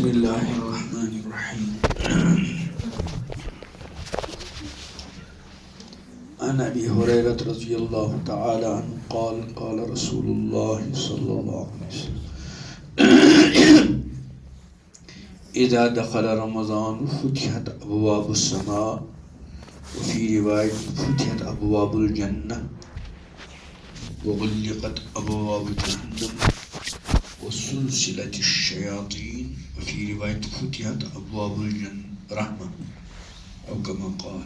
بسم اللہ الرحمن الرحیم عن ابی ہریرہ رضی اللہ تعالی عنہ قال قال رسول اللہ صلی اللہ علیہ وسلم اذا دخل رمضان فتحت ابواب السماء وفي رواية فتحت ابواب الجنة وغلقت ابواب جهنم وسلسلة الشياطين وفي رواية فتحت ابواب الجنة رحمة او كما قال.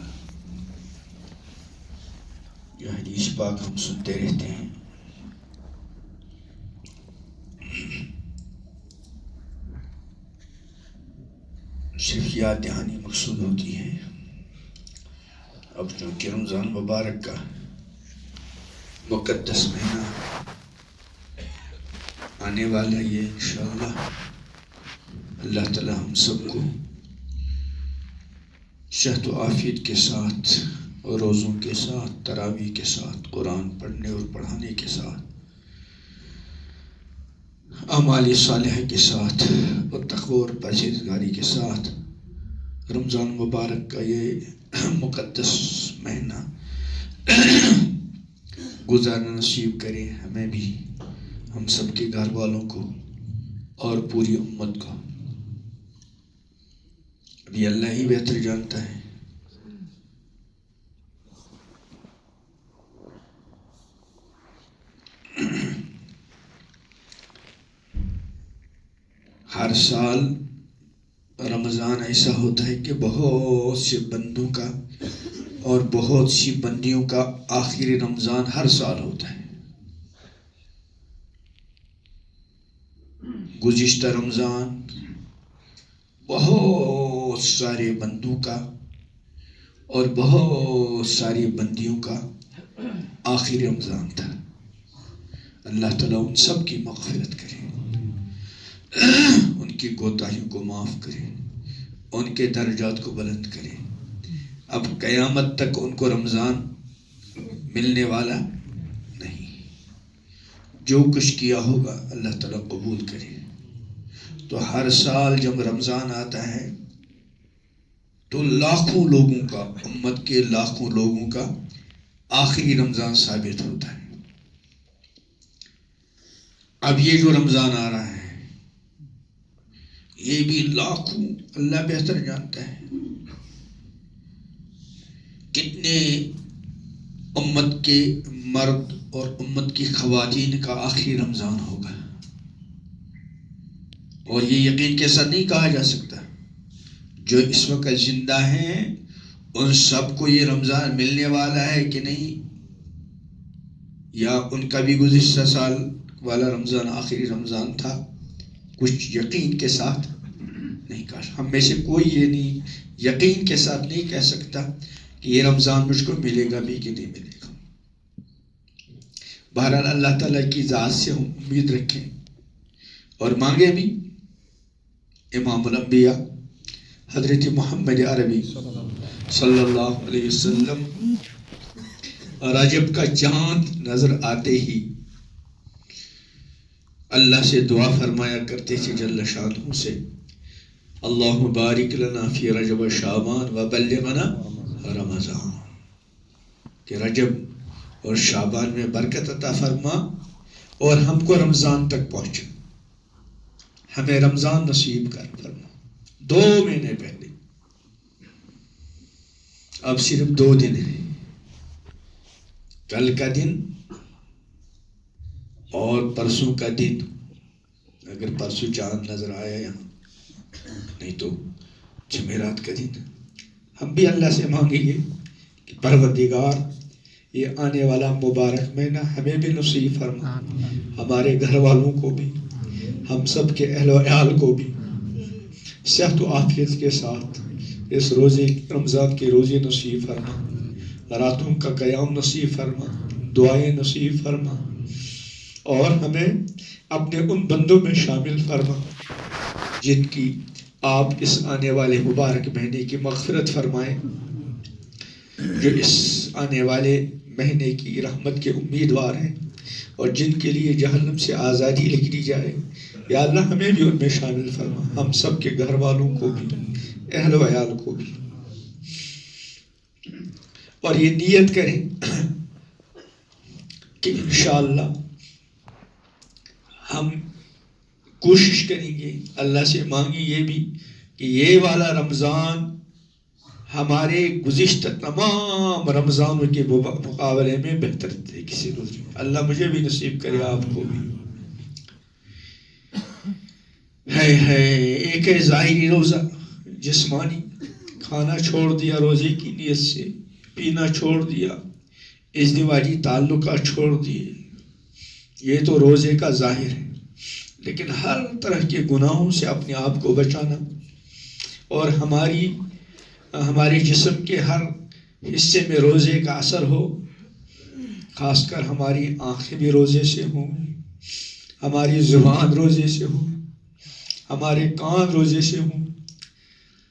یہ حدیث پاک ہم سنتے رہتے ہیں. صرف یاد دہانی مقصود ہوتی ہے. اب چونکہ رمضان مبارک کا مقدس مہینہ آنے والا یہ انشاءاللہ اللہ تعالی ہم سب کو صحت و عافیت کے ساتھ اور روزوں کے ساتھ تراویح کے ساتھ قرآن پڑھنے اور پڑھانے کے ساتھ اعمال صالحہ کے ساتھ اور تقوی اور پرہیزگاری کے ساتھ رمضان مبارک کا یہ مقدس مہینہ گزارنا نصیب کرے ہمیں بھی، ہم سب کے گھر والوں کو اور پوری امت کو. ابھی اللہ ہی بہتر جانتا ہے. ہر سال رمضان ایسا ہوتا ہے کہ بہت سے بندوں کا اور بہت سی بندیوں کا آخری رمضان ہر سال ہوتا ہے. گزشتہ رمضان بہت سارے بندوں کا اور بہت ساری بندیوں کا آخری رمضان تھا. اللہ تعالیٰ ان سب کی مغفرت کرے، ان کی کوتاہیوں کو معاف کرے، ان کے درجات کو بلند کرے. اب قیامت تک ان کو رمضان ملنے والا نہیں. جو کچھ کیا ہوگا اللہ تعالیٰ قبول کرے. تو ہر سال جب رمضان آتا ہے تو لاکھوں لوگوں کا، امت کے لاکھوں لوگوں کا آخری رمضان ثابت ہوتا ہے. اب یہ جو رمضان آ رہا ہے یہ بھی لاکھوں، اللہ بہتر جانتا ہے کتنے امت کے مرد اور امت کی خواتین کا آخری رمضان ہوگا. اور یہ یقین کے ساتھ نہیں کہا جا سکتا. جو اس وقت زندہ ہیں ان سب کو یہ رمضان ملنے والا ہے کہ نہیں، یا ان کا بھی گزشتہ سال والا رمضان آخری رمضان تھا، کچھ یقین کے ساتھ نہیں کہا. ہم میں سے کوئی یہ نہیں یقین کے ساتھ نہیں کہہ سکتا کہ یہ رمضان مجھ کو ملے گا بھی کہ نہیں ملے گا. بہرحال اللہ تعالیٰ کی ذات سے ہم امید رکھیں اور مانگے بھی. امام الانبیاء حضرت محمد عربی صلی اللہ علیہ وسلم رجب کا چاند نظر آتے ہی اللہ سے دعا فرمایا کرتے تھے جل شانہ سے، اللہم بارک لنا فی رجب و شعبان و بلغنا رمضان، کہ رجب اور شعبان میں برکت عطا فرما اور ہم کو رمضان تک پہنچا، ہمیں رمضان نصیب کر فرما. 2 مہینے پہلے، اب صرف 2 دن ہیں، کل کا دن اور پرسوں کا دن. اگر پرسوں چاند نظر آیا یہاں، نہیں تو جمعرات کا دن. ہم بھی اللہ سے مانگیں گے کہ پروردگار یہ آنے والا مبارک مہینہ ہمیں بھی نصیب فرما، ہمارے گھر والوں کو بھی، ہم سب کے اہل و عیال کو بھی صحت و عافیت کے ساتھ اس روزے رمضان کے روزے نصیب فرما، راتوں کا قیام نصیب فرما، دعائیں نصیب فرما، اور ہمیں اپنے ان بندوں میں شامل فرما جن کی آپ اس آنے والے مبارک مہینے کی مغفرت فرمائیں، جو اس آنے والے مہینے کی رحمت کے امیدوار ہیں. اور جن کے لیے جہنم سے آزادی لکھ دی جائے، یا اللہ ہمیں بھی ان میں شامل فرما، ہم سب کے گھر والوں کو بھی، اہل و عیال کو بھی۔ اور یہ نیت کریں کہ انشاءاللہ ہم کوشش کریں گے، اللہ سے مانگیں یہ بھی کہ یہ والا رمضان ہمارے گزشتہ تمام رمضانوں کے مقابلے میں بہتر طریقے سے گزرے۔ اللہ مجھے بھی نصیب کرے، آپ کو بھی۔ ہے ایک ہے ظاہری روزہ، جسمانی، کھانا چھوڑ دیا روزے کی نیت سے، پینا چھوڑ دیا، ازدواجی تعلقات چھوڑ دیے، یہ تو روزے کا ظاہر ہے۔ لیکن ہر طرح کے گناہوں سے اپنے آپ کو بچانا، اور ہمارے جسم کے ہر حصے میں روزے کا اثر ہو، خاص کر ہماری آنکھیں بھی روزے سے ہوں، ہماری زبان روزے سے ہو، ہمارے کان روزے سے ہوں،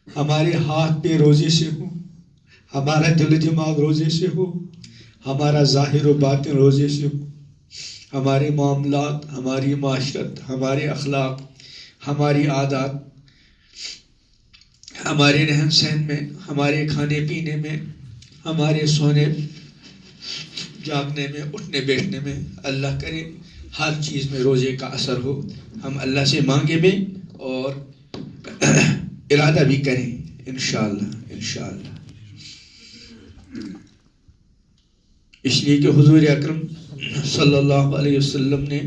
ہمارے ہاتھ پہ روزے سے ہوں، ہمارا دل دماغ روزے سے ہو، ہمارا ظاہر و باطن روزے سے ہو، ہمارے معاملات، ہماری معاشرت، ہمارے اخلاق، ہماری عادات، ہمارے رہن سہن میں، ہمارے کھانے پینے میں، ہمارے سونے جاگنے میں، اٹھنے بیٹھنے میں، اللہ کرے ہر چیز میں روزے کا اثر ہو۔ ہم اللہ سے مانگے بھی اور ارادہ بھی کریں انشاءاللہ انشاءاللہ۔ اس لیے کہ حضور اکرم صلی اللہ علیہ وسلم نے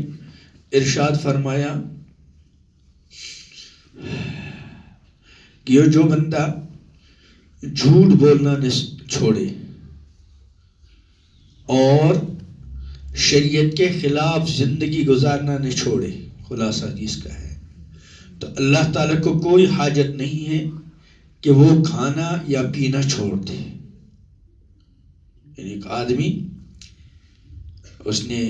ارشاد فرمایا کہ یہ جو بندہ جھوٹ بولنا نہ چھوڑے اور شریعت کے خلاف زندگی گزارنا نہ چھوڑے، خلاصہ حدیث کا ہے، تو اللہ تعالیٰ کو کوئی حاجت نہیں ہے کہ وہ کھانا یا پینا چھوڑ دے۔ یعنی ایک آدمی اس نے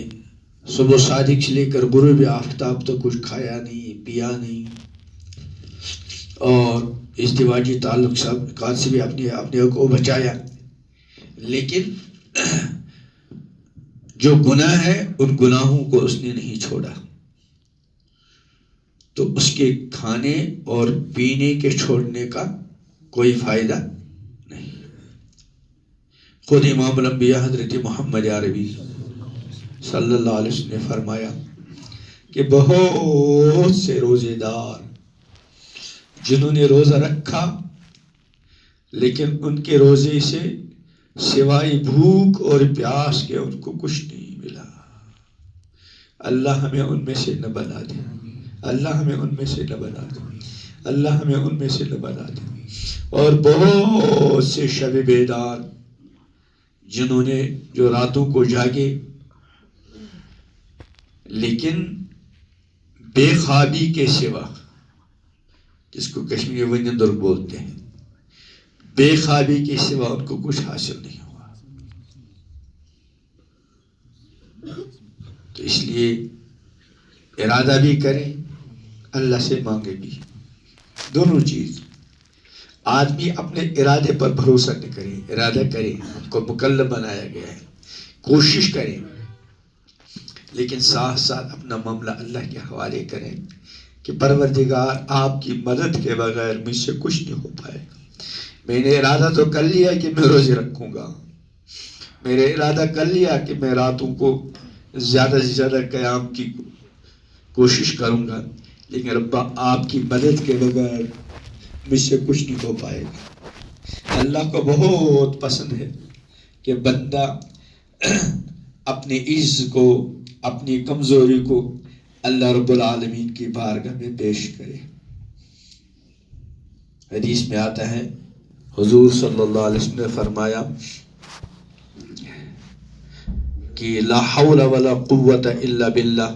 صبح صادق سے لے کر غروب آفتاب تک کچھ کھایا نہیں، پیا نہیں، اور ازدواجی تعلقات سے بھی اپنے کو بچایا، لیکن جو گناہ ہے ان گناہوں کو اس نے نہیں چھوڑا، تو اس کے کھانے اور پینے کے چھوڑنے کا کوئی فائدہ نہیں۔ خود امام الانبیاء حضرت محمد عربی صلی اللہ علیہ وسلم نے فرمایا کہ بہت سے روزے دار جنہوں نے روزہ رکھا لیکن ان کے روزے سے سوائے بھوک اور پیاس کے ان کو کچھ نہیں ملا، اللہ ہمیں ان میں سے نہ بنا دے، اللہ ہمیں ان میں سے نہ بنا دے، اللہ ہمیں ان میں سے نہ بنا دے۔ اور بہت سے شب بیدار جنہوں نے جو راتوں کو جاگے لیکن بے خوابی کے سوا، جس کو کشمیری ونندر بولتے ہیں، بے خوابی کے سوا ان کو کچھ حاصل نہیں ہوا۔ تو اس لیے ارادہ بھی کریں، اللہ سے مانگے بھی، دونوں چیز۔ آدمی اپنے ارادے پر بھروسہ نہ کرے، ارادہ کرے، ان کو مکلف بنایا گیا ہے، کوشش کریں، لیکن ساتھ ساتھ اپنا معاملہ اللہ کے حوالے کریں کہ پروردگار آپ کی مدد کے بغیر مجھ سے کچھ نہیں ہو پائے گا۔ میں نے ارادہ تو کر لیا کہ میں روزے رکھوں گا، میں نے ارادہ کر لیا کہ میں راتوں کو زیادہ سے زیادہ قیام کی کوشش کروں گا، لیکن ربا آپ کی مدد کے بغیر مجھ سے کچھ نہیں ہو پائے گا۔ اللہ کو بہت پسند ہے کہ بندہ اپنے عجز کو، اپنی کمزوری کو اللہ رب العالمین کی بارگاہ میں پیش کرے۔ حدیث میں آتا ہے حضور صلی اللہ علیہ وسلم نے فرمایا کہ لا حول ولا قوت الا باللہ،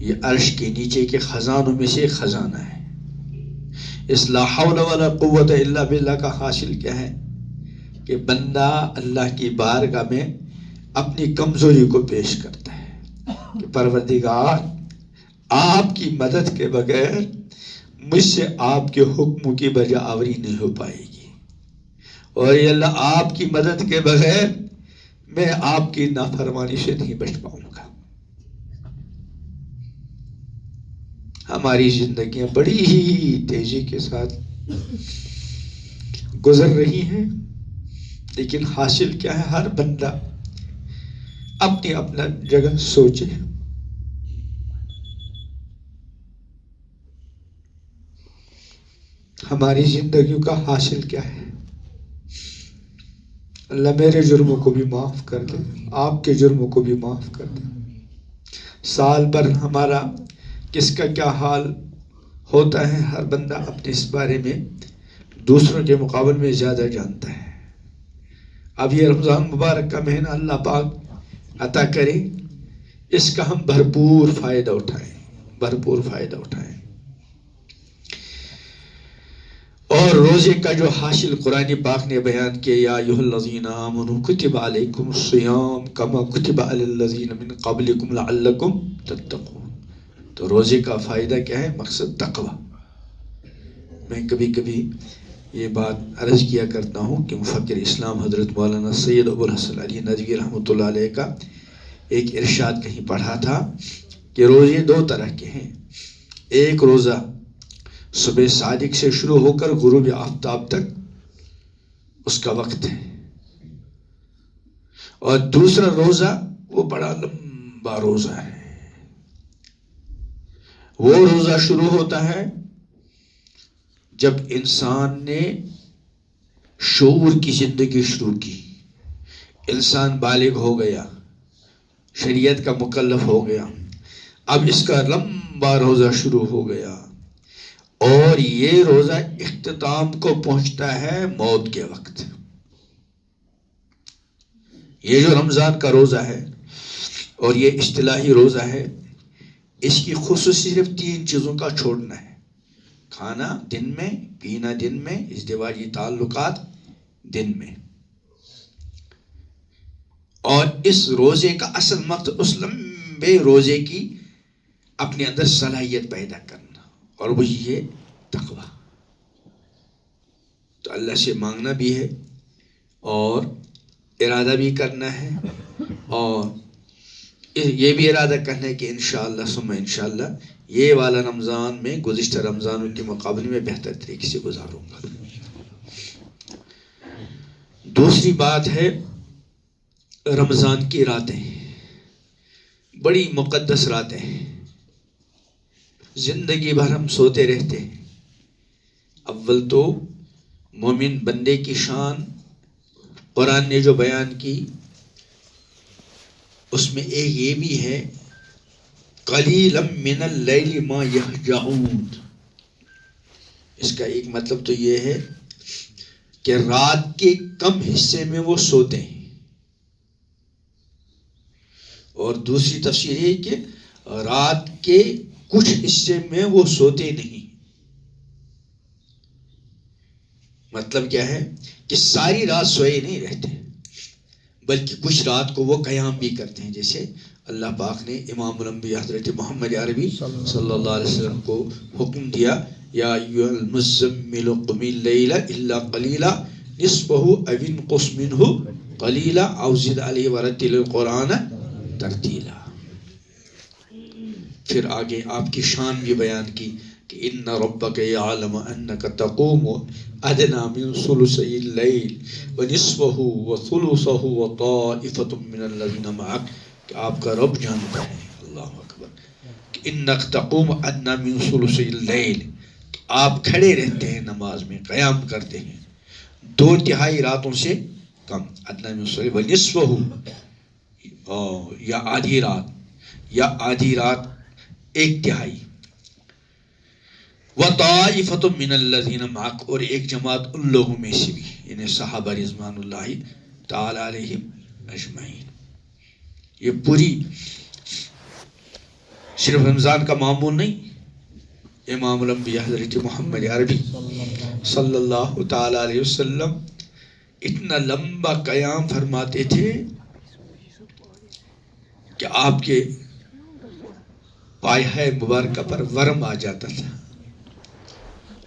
یہ عرش کے نیچے کے خزانوں میں سے ایک خزانہ ہے۔ اس لا حول ولا قوت الا باللہ کا حاصل کیا ہے کہ بندہ اللہ کی بارگاہ میں اپنی کمزوری کو پیش کرتا ہے کہ پروردگار آپ کی مدد کے بغیر مجھ سے آپ کے حکموں کی بجا آوری نہیں ہو پائے گی، اور یہ اللہ آپ کی مدد کے بغیر میں آپ کی نافرمانی سے نہیں بچ پاؤں گا۔ ہماری زندگیاں بڑی ہی تیزی کے ساتھ گزر رہی ہیں، لیکن حاصل کیا ہے؟ ہر بندہ اپنی اپنا جگہ سوچے. ہماری زندگیوں کا حاصل کیا ہے؟ اللہ میرے جرموں کو بھی معاف کر دے، آپ کے جرموں کو بھی معاف کر دے. سال بھر ہمارا کس کا کیا حال ہوتا ہے، ہر بندہ اپنے اس بارے میں دوسروں کے مقابلے میں زیادہ جانتا ہے. اب یہ رمضان مبارک کا مہینہ اللہ پاک عطا کرے، اس کا ہم بھرپور فائدہ اٹھائیں، بھرپور فائدہ اٹھائیں. اور روزے کا جو حاصل قرآن پاک نے بیان کیا، یا ایھا الذین آمنوا کتب علیکم الصیام کما کتب علی الذین من قبلکم لعلکم تتقون. تو روزے کا فائدہ کیا ہے؟ مقصد تقوی. میں کبھی کبھی یہ بات عرض کیا کرتا ہوں کہ مفکر اسلام حضرت مولانا سید ابو الحسن علی ندوی رحمۃ اللہ علیہ کا ایک ارشاد کہیں پڑھا تھا کہ روزے دو طرح کے ہیں. ایک روزہ صبح صادق سے شروع ہو کر غروب آفتاب تک اس کا وقت ہے، اور دوسرا روزہ وہ بڑا لمبا روزہ ہے. وہ روزہ شروع ہوتا ہے جب انسان نے شعور کی زندگی شروع کی، انسان بالغ ہو گیا، شریعت کا مکلف ہو گیا، اب اس کا لمبا روزہ شروع ہو گیا. اور یہ روزہ اختتام کو پہنچتا ہے موت کے وقت. یہ جو رمضان کا روزہ ہے اور یہ اصطلاحی روزہ ہے، اس کی خصوصی صرف 3 چیزوں کا چھوڑنا ہے: کھانا دن میں، پینا دن میں، ازدواجی تعلقات دن میں. اور اس روزے کا اصل مقصد اس لمبے روزے کی اپنے اندر صلاحیت پیدا کرنا، اور وہ یہ تقوی. تو اللہ سے مانگنا بھی ہے اور ارادہ بھی کرنا ہے، اور یہ بھی ارادہ کرنا ہے کہ انشاءاللہ ثم انشاءاللہ یہ والا رمضان میں گزشتہ رمضانوں کے مقابلے میں بہتر طریقے سے گزاروں گا. دوسری بات ہے رمضان کی راتیں، بڑی مقدس راتیں ہیں. زندگی بھر ہم سوتے رہتے ہیں. اول تو مومن بندے کی شان قرآن نے جو بیان کی اس میں ایک یہ بھی ہے، قلیلا من اللیل ما یہجعون. اس کا ایک مطلب تو یہ ہے کہ رات کے کم حصے میں وہ سوتے ہیں، اور دوسری تفسیر ہے کہ رات کے کچھ حصے میں وہ سوتے نہیں. مطلب کیا ہے کہ ساری رات سوئے نہیں رہتے، بلکہ کچھ رات کو وہ قیام بھی کرتے ہیں. جیسے اللہ پاک نے امام الانبیاء حضرت محمد عربی صلی اللہ علیہ وسلم کو حکم دیا، یا ایھا المزمل قم اللیل الا قلیلا نصفہ او انقص منہ قلیلا او زد علیہ ورتل القرآن ترتیلا. پھر آگے آپ کی شان بھی بیان کی کہ ان ربک یعلم انک تقوم ادنی من ثلثی اللیل ونصفہ وثلثہ وطائفۃ من الذین معک، کہ آپ کا رب جانتا ہے، اللہ اکبر، کہ انک تقوم ادنی من ثلثی اللیل، آپ کھڑے رہتے ہیں نماز میں، قیام کرتے ہیں 2/3 راتوں سے کم. ادنی من ثلثی ونصفہ، یا آدھی رات، یا آدھی رات 1/3. وطائفۃ من الذین معک، اور ایک جماعت ان لوگوں میں سے بھی، یعنی صحابہ رضوان اللہ تعالی علیہم اجمعین. یہ پوری صرف رمضان کا معمول نہیں. امام الانبیاء حضرت محمد عربی صلی اللہ تعالی علیہ وسلم اتنا لمبا قیام فرماتے تھے کہ آپ کے پائے مبارکہ پر ورم آ جاتا تھا.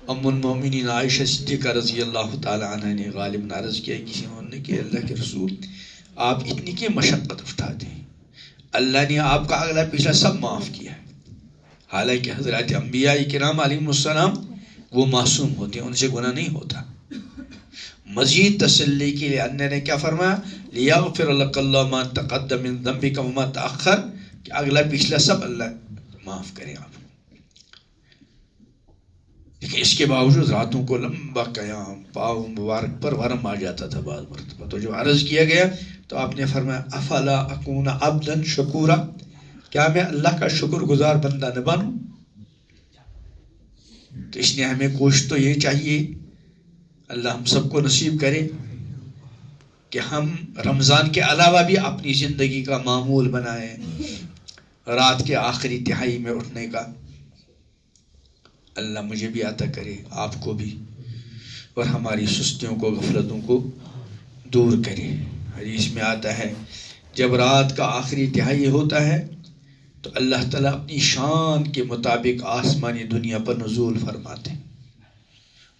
ام المومنین عائشہ صدیقہ رضی اللہ تعالی عنہ نے غالب نے عرض کیا کسی نے کہ اللہ کے رسول آپ اتنی کی مشقت اٹھاتے ہیں، اللہ نے آپ کا اگلا پچھلا سب معاف کیا ہے، حالانکہ حضرات انبیاء کرام علیہ السلام وہ معصوم ہوتے ہیں، ان سے گناہ نہیں ہوتا۔ مزید تسلی کے لیے اللہ نے کیا فرمایا؟ لیغفر لک اللہ ما تقدم من ذنبک وما تأخر، کہ اگلا پچھلا سب اللہ معاف کرے آپ۔ لیکن اس کے باوجود راتوں کو لمبا قیام، پاؤں مبارک پر ورم آ جاتا تھا بعض مرتبہ۔ تو جب عرض کیا گیا تو آپ نے فرمایا افلا اکون عبدا شکورا، کیا میں اللہ کا شکر گزار بندہ نہ بنوں؟ تو اس لیے ہمیں کوشش تو یہ چاہیے، اللہ ہم سب کو نصیب کرے کہ ہم رمضان کے علاوہ بھی اپنی زندگی کا معمول بنائیں رات کے آخری تہائی میں اٹھنے کا۔ اللہ مجھے بھی عطا کرے، آپ کو بھی، اور ہماری سستیوں کو، غفلتوں کو دور کرے۔ حدیث میں آتا ہے جب رات کا آخری تہائی ہوتا ہے تو اللہ تعالیٰ اپنی شان کے مطابق آسمانی دنیا پر نزول فرماتے ہیں،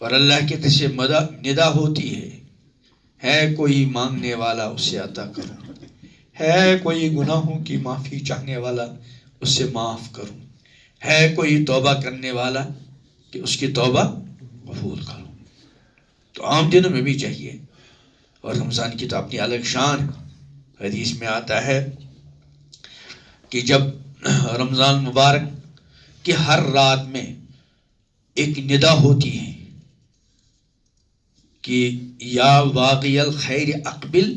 اور اللہ کی طرف سے ندا ہوتی ہے کوئی مانگنے والا اسے عطا کروں، ہے کوئی گناہوں کی معافی چاہنے والا اسے معاف کروں، ہے کوئی توبہ کرنے والا کہ اس کی توبہ قبول کروں۔ تو عام دنوں میں بھی چاہیے، اور رمضان کی تو اپنی الگ شان۔ حدیث میں آتا ہے کہ جب رمضان مبارک کی ہر رات میں ایک ندا ہوتی ہے کہ یا باغی الخیر اقبل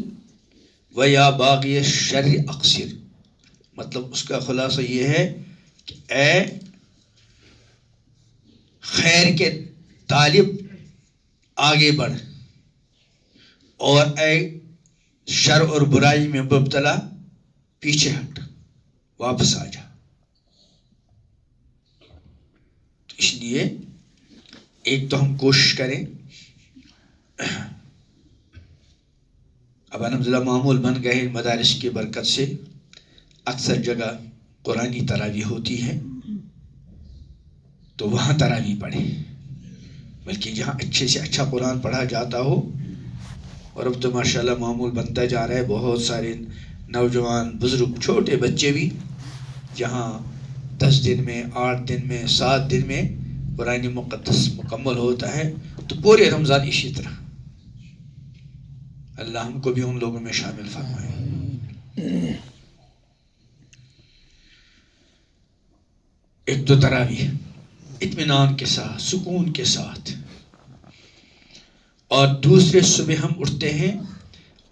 و یا باغی الشر اقصر، مطلب اس کا خلاصہ یہ ہے کہ اے خیر کے طالب آگے بڑھ، اور اے شر اور برائی میں مبتلا پیچھے ہٹ، واپس آ جا۔ تو اس لیے ایک تو ہم کوشش کریں، اب الحمدللہ معمول بن گئے مدارس کی برکت سے، اکثر جگہ قرآنی تراویح ہوتی ہے تو وہاں تراویح پڑھے، بلکہ جہاں اچھے سے اچھا قرآن پڑھا جاتا ہو۔ اور اب تو ماشاءاللہ معمول بنتا جا رہا ہے، بہت سارے نوجوان، بزرگ، چھوٹے بچے بھی جہاں 10 دن میں، 8 دن میں، 7 دن میں قرآن مقدس مکمل ہوتا ہے، تو پورے رمضان اسی طرح۔ اللہ ہم کو بھی ان لوگوں میں شامل فرمائے۔ ایک تو تراویح اطمینان کے ساتھ، سکون کے ساتھ، اور دوسرے صبح ہم اٹھتے ہیں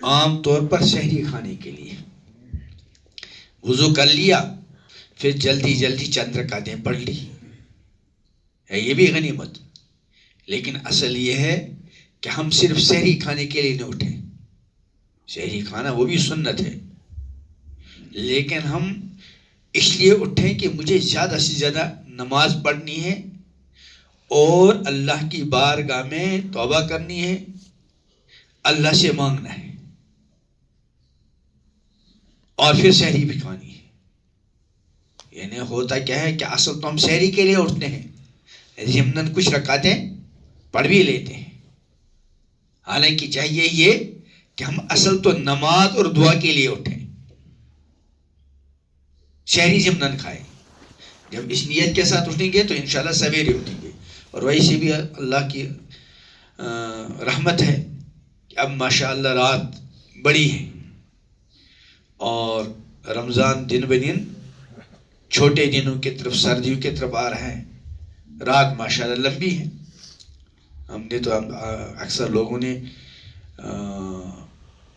عام طور پر سحری کھانے کے لیے، وضو کر لیا، پھر جلدی جلدی چند رکعتیں پڑھ لی، ہے یہ بھی غنیمت۔ لیکن اصل یہ ہے کہ ہم صرف سحری کھانے کے لیے نہ اٹھیں، سحری کھانا وہ بھی سنت ہے، لیکن ہم اس لیے اٹھیں کہ مجھے زیادہ سے زیادہ نماز پڑھنی ہے اور اللہ کی بارگاہ میں توبہ کرنی ہے، اللہ سے مانگنا ہے، اور پھر سحری بھی کھانی ہے۔ یعنی ہوتا کیا ہے کہ اصل تو ہم سحری کے لیے اٹھتے ہیں، ضمناً کچھ رکعتیں پڑھ بھی لیتے ہیں، حالانکہ چاہیے یہ کہ ہم اصل تو نماز اور دعا کے لیے اٹھیں، سحری ضمناً کھائیں۔ جب اس نیت کے ساتھ اٹھیں گے تو انشاءاللہ سویرے اٹھیں گے۔ اور ویسے بھی اللہ کی رحمت ہے کہ اب ماشاءاللہ رات بڑی ہے، اور رمضان دن بہ دن چھوٹے دنوں کی طرف، سردیوں کی طرف آ رہا ہے، رات ماشاءاللہ لمبی ہے۔ ہم نے تو اکثر لوگوں نے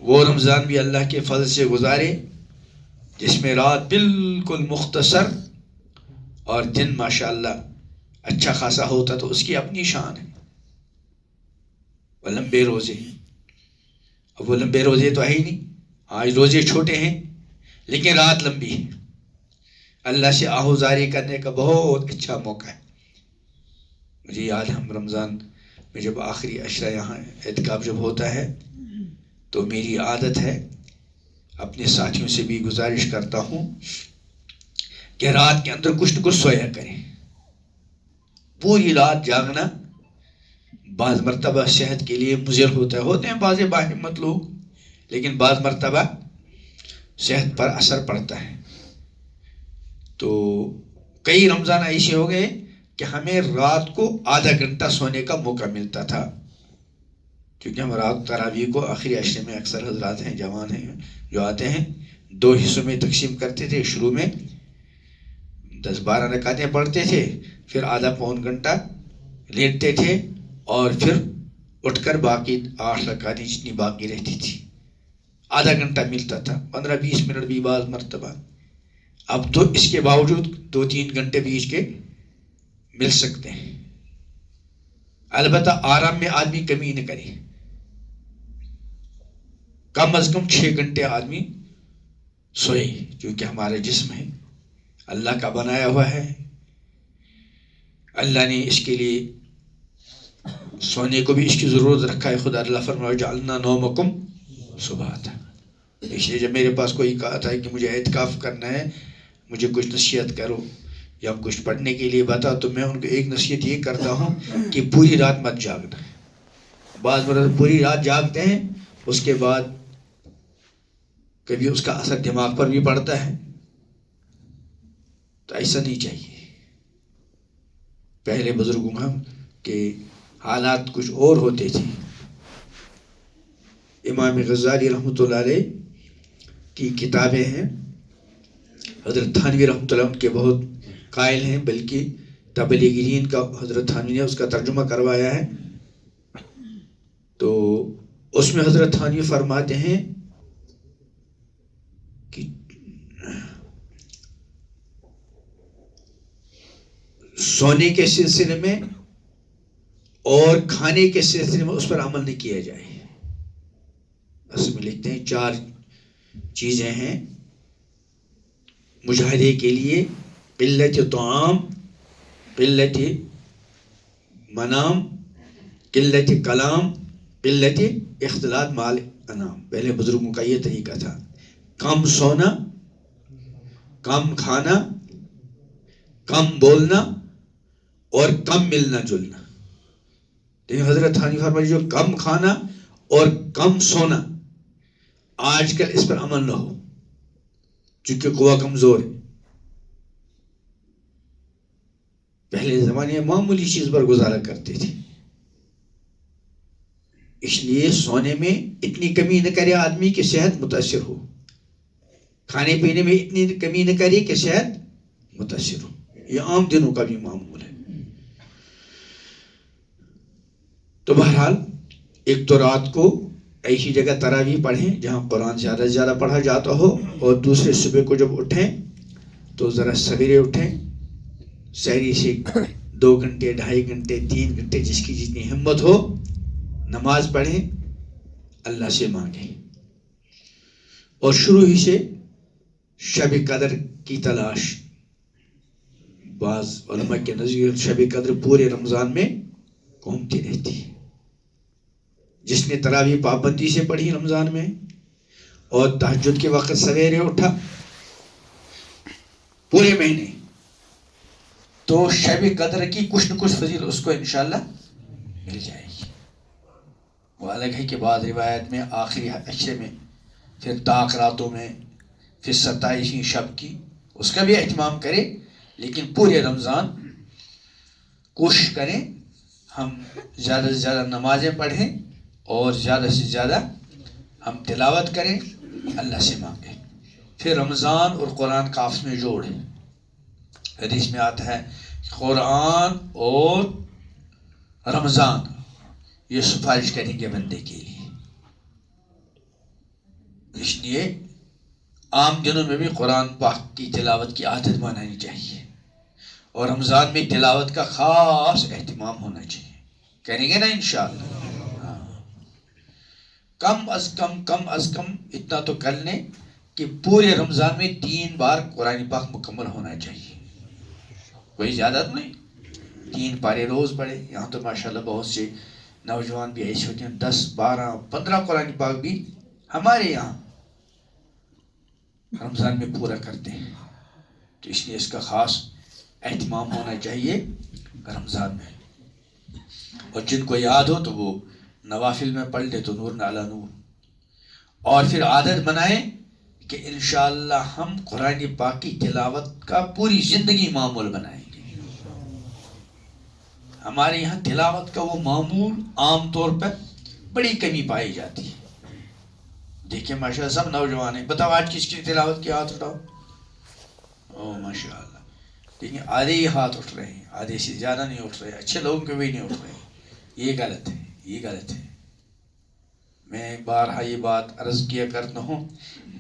وہ رمضان بھی اللہ کے فضل سے گزارے جس میں رات بالکل مختصر اور دن ماشاءاللہ اچھا خاصا ہوتا، تو اس کی اپنی شان ہے۔ وہ لمبے روزے، اب وہ لمبے روزے تو ہے ہی نہیں، آج روزے چھوٹے ہیں لیکن رات لمبی ہے، اللہ سے آہوزاری کرنے کا بہت اچھا موقع ہے۔ مجھے یاد ہے ہم رمضان میں جب آخری عشرہ یہاں اعتکاف جب ہوتا ہے تو میری عادت ہے، اپنے ساتھیوں سے بھی گزارش کرتا ہوں کہ رات کے اندر کچھ نہ کچھ سویا کریں۔ پوری رات جاگنا بعض مرتبہ صحت کے لیے مضر ہوتے ہیں بعض باہمت لوگ، لیکن بعض مرتبہ صحت پر اثر پڑتا ہے۔ تو کئی رمضان ایسے ہو گئے کہ ہمیں رات کو آدھا گھنٹہ سونے کا موقع ملتا تھا، کیونکہ ہم رات تراویح کو آخری عشرے میں اکثر حضرات ہیں، جوان ہیں جو آتے ہیں، 2 حصوں میں تقسیم کرتے تھے. شروع میں 10-12 رکعتیں پڑھتے تھے، پھر آدھا پون گھنٹہ لیٹتے تھے، اور پھر اٹھ کر باقی 8 رکعتیں جتنی باقی رہتی تھی آدھا گھنٹہ ملتا تھا، 15-20 منٹ بھی بعض مرتبہ. اب تو اس کے باوجود 2-3 گھنٹے بیچ کے مل سکتے ہیں. البتہ آرام میں آدمی کمی نہ کرے، کم از کم 6 گھنٹے آدمی سوئے، کیونکہ ہمارا جسم ہے اللہ کا بنایا ہوا ہے. اللہ نے اس کے لیے سونے کو بھی اس کی ضرورت رکھا ہے. خدا اللہ فرمایا جعلنا نومکم سباتا. اس لیے جب میرے پاس کوئی کہا تھا کہ مجھے اعتکاف کرنا ہے، مجھے کچھ نصیحت کرو یا کچھ پڑھنے کے لیے بتا، تو میں ان کو ایک نصیحت یہ کرتا ہوں کہ پوری رات مت جاگنا. بعض مرتبہ پوری رات جاگتے ہیں، اس کے بعد کبھی اس کا اثر دماغ پر بھی پڑتا ہے، تو ایسا نہیں چاہیے. پہلے بزرگوں کے حالات کچھ اور ہوتے تھے. امام غزالی رحمۃ اللہ علیہ کی کتابیں ہیں، حضرت تھانوی رحمۃ اللہ ان کے بہت قائل ہیں، بلکہ تبلیغین کا حضرت تھانوی نے اس کا ترجمہ کروایا ہے. تو اس میں حضرت تھانوی فرماتے ہیں کہ سونے کے سلسلے میں اور کھانے کے سلسلے میں اس پر عمل نہیں کیا جائے. اس میں لکھتے ہیں 4 چیزیں ہیں مجاہدے کے لیے: قلت طعام، قلت منام، قلت کلام، قلت اختلاط مال انام. پہلے بزرگوں کا یہ طریقہ تھا، کم سونا، کم کھانا، کم بولنا اور کم ملنا جلنا. لیکن حضرت تھانوی فرمائی جو کم کھانا اور کم سونا، آج کل اس پر عمل نہ ہو چونکہ قوہ کمزور ہے. پہلے زمانے میں معمولی چیز پر گزارا کرتے تھے. اس لیے سونے میں اتنی کمی نہ کرے آدمی کہ صحت متاثر ہو، کھانے پینے میں اتنی کمی نہ کرے کہ صحت متاثر ہو. یہ عام دنوں کا بھی معمول ہے. تو بہرحال ایک تو رات کو ایسی جگہ تراویح پڑھیں جہاں قرآن زیادہ سے زیادہ پڑھا جاتا ہو، اور دوسرے صبح کو جب اٹھیں تو ذرا سویرے اٹھیں، سحری سے 2 گھنٹے 2.5 گھنٹے 3 گھنٹے جس کی جتنی ہمت ہو نماز پڑھیں، اللہ سے مانگیں، اور شروع ہی سے شب قدر کی تلاش. بعض علماء کے نزدیک شب قدر پورے رمضان میں گھومتی رہتی ہے. جس نے تراویح پابندی سے پڑھی رمضان میں اور تہجد کے وقت سویرے اٹھا پورے مہینے، تو شب قدر کی کچھ نہ کچھ فضیلت اس کو انشاءاللہ مل جائے گی. وہ الگ ہے کہ بعض روایت میں آخری عشرے میں، پھر طاق راتوں میں، پھر 27ویں شب کی، اس کا بھی اہتمام کرے. لیکن پورے رمضان کوشش کریں ہم زیادہ سے زیادہ نمازیں پڑھیں اور زیادہ سے زیادہ ہم تلاوت کریں، اللہ سے مانگیں. پھر رمضان اور قرآن کا آپس میں جوڑ ہے. حدیث میں آتا ہے قرآن اور رمضان یہ سفارش کریں گے بندے کے لیے. اس لیے عام دنوں میں بھی قرآن پاک کی تلاوت کی عادت بنانی چاہیے، اور رمضان میں تلاوت کا خاص اہتمام ہونا چاہیے. کریں گے نا انشاءاللہ؟ ہاں، کم از کم اتنا تو کر لیں کہ پورے رمضان میں 3 بار قرآن پاک مکمل ہونا چاہیے. کوئی زیادہ نہیں، 3 پارے روز پڑھے. یہاں تو ماشاءاللہ بہت سے نوجوان بھی ایسے ہوتے ہیں 10 12 15 قرآن پاک بھی ہمارے یہاں رمضان میں پورا کرتے ہیں. تو اس لیے اس کا خاص اہتمام ہونا چاہیے رمضان میں. اور جن کو یاد ہو تو وہ نوافل میں پڑھ لے تو نور علی نور. اور پھر عادت بنائیں کہ انشاءاللہ ہم قرآن پاک کی تلاوت کا پوری زندگی معمول بنائیں گے. ہمارے یہاں تلاوت کا وہ معمول عام طور پر بڑی کمی پائی جاتی ہے. دیکھیں ماشاء اللہ سب نوجوان ہیں، بتاؤ آج کس کی تلاوت کی ہاتھ اٹھاؤ. او ماشاء اللہ، لیکن آدھے ہی ہاتھ اٹھ رہے ہیں، آدھے سے زیادہ نہیں اٹھ رہے، اچھے لوگوں کے بھی نہیں اٹھ رہے. یہ غلط ہے، یہ غلط ہے. میں بارہا یہ بات عرض کیا کرتا ہوں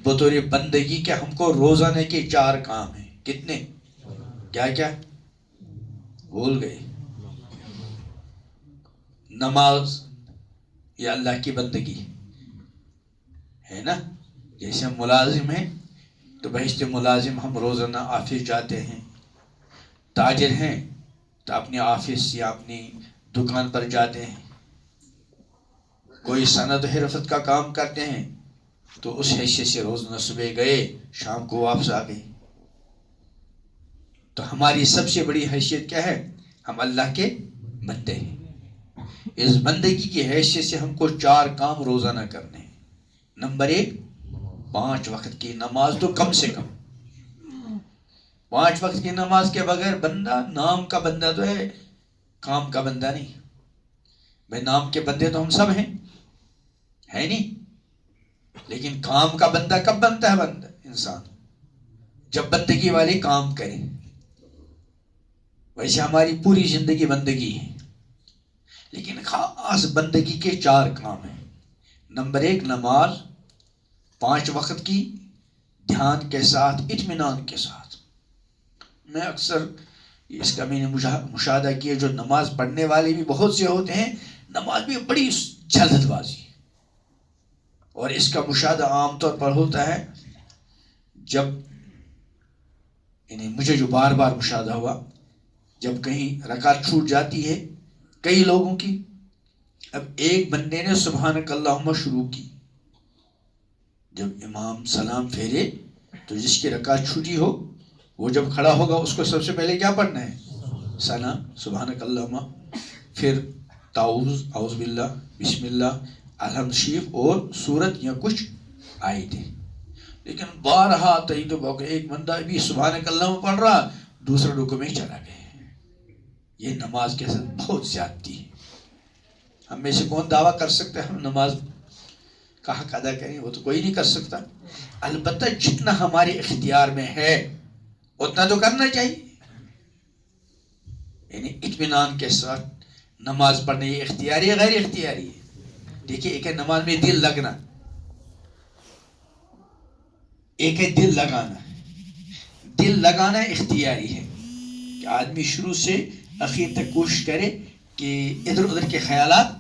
بطور بندگی کہ ہم کو روزانہ کے 4 کام ہیں. کتنے؟ کیا کیا بھول گئے؟ نماز یہ اللہ کی بندگی ہے نا. جیسے ہم ملازم ہیں تو بہشت ملازم ہم روزانہ آفس جاتے ہیں. تاجر ہیں تو اپنے آفس یا اپنی دکان پر جاتے ہیں. کوئی صنعت و حرفت کا کام کرتے ہیں تو اس حیثیت سے روزانہ صبح گئے شام کو واپس آ گئے. تو ہماری سب سے بڑی حیثیت کیا ہے؟ ہم اللہ کے بندے ہیں. اس بندگی کی حیثیت سے ہم کو 4 کام روزانہ کرنے ہیں. نمبر 1، 5 وقت کی نماز تو کم سے کم. 5 وقت کی نماز کے بغیر بندہ نام کا بندہ تو ہے، کام کا بندہ نہیں. بھائی نام کے بندے تو ہم سب ہیں، ہے نہیں، لیکن کام کا بندہ کب بنتا ہے بندہ انسان؟ جب بندگی والے کام کرے. ویسے ہماری پوری زندگی بندگی ہے، لیکن خاص بندگی کے 4 کام ہیں. نمبر 1 نماز 5 وقت کی، دھیان کے ساتھ، اطمینان کے ساتھ. میں اکثر اس کا میں نے مشاہدہ کیا، جو نماز پڑھنے والے بھی بہت سے ہوتے ہیں، نماز میں بڑی جلد بازی. اور اس کا مشاہدہ عام طور پر ہوتا ہے جب یعنی مجھے جو بار بار مشاہدہ ہوا، جب کہیں رکعت چھوٹ جاتی ہے کئی لوگوں کی. اب ایک بندے نے سبحانک اللہم شروع کی، جب امام سلام پھیرے تو جس کی رکعت چھوٹی ہو وہ جب کھڑا ہوگا اس کو سب سے پہلے کیا پڑھنا ہے؟ سلام، سبحانک اللہم، پھر تعوذ، اعوذ باللہ، بسم اللہ، الحمد شریف اور سورت یا کچھ آیتیں. لیکن بارہا تئی تو ایک بندہ بھی سبحانک اللہم پڑھ رہا، دوسرا رکوع میں چلا گیا. یہ نماز کے ساتھ بہت زیادتی ہے. ہم میں سے کون دعویٰ کر سکتے ہیں ہم نماز کا حق ادا کریں؟ وہ تو کوئی نہیں کر سکتا. البتہ جتنا ہمارے اختیار میں ہے اتنا تو کرنا چاہیے. یعنی اطمینان کے ساتھ نماز پڑھنا یہ اختیاری ہے غیر اختیاری ہے؟ دیکھیے ایک ہے نماز میں دل لگنا، ایک ہے دل لگانا. دل لگانا اختیاری ہے کہ آدمی شروع سے اخیر تک کوشش کرے کہ ادھر ادھر کے خیالات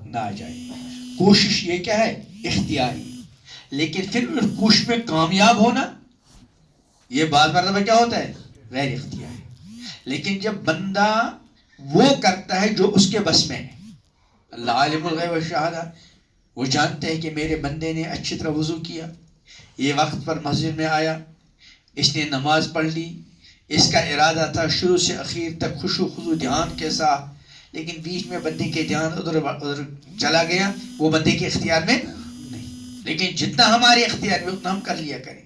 نہ آ جائے. کوشش یہ کیا ہے؟ اختیاری. لیکن پھر اس کوشش میں کامیاب ہونا یہ بعض مرتبہ کیا ہوتا ہے؟ غیر اختیاری. لیکن جب بندہ وہ کرتا ہے جو اس کے بس میں ہے، اللہ عالم الغیب والشہادہ، وہ جانتے ہیں کہ میرے بندے نے اچھی طرح وضو کیا، یہ وقت پر مسجد میں آیا، اس نے نماز پڑھ لی، اس کا ارادہ تھا شروع سے اخیر تک خشوع خضوع دھیان کے ساتھ، لیکن بیچ میں بندے کے دھیان ادھر چلا گیا، وہ بندے کے اختیار میں نہیں. لیکن جتنا ہمارے اختیار میں اتنا ہم کر لیا کریں.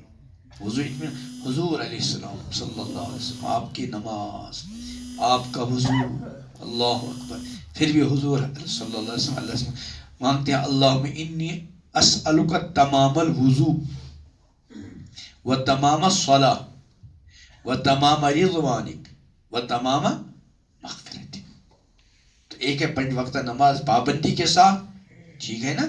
حضور علیہ السلام صلی اللہ علیہ وسلم، آپ کی نماز، آپ کا وضو، اللہ اکبر. پھر بھی حضور صلی اللہ علیہ وسلم مانگتے ہیں اللہم انی اسألک تمام الوضو و تمام الصلاة و تمام رضوانک و تمام مغفرتک. تو ایک ہے 5 وقت نماز پابندی کے ساتھ، ٹھیک ہے نا،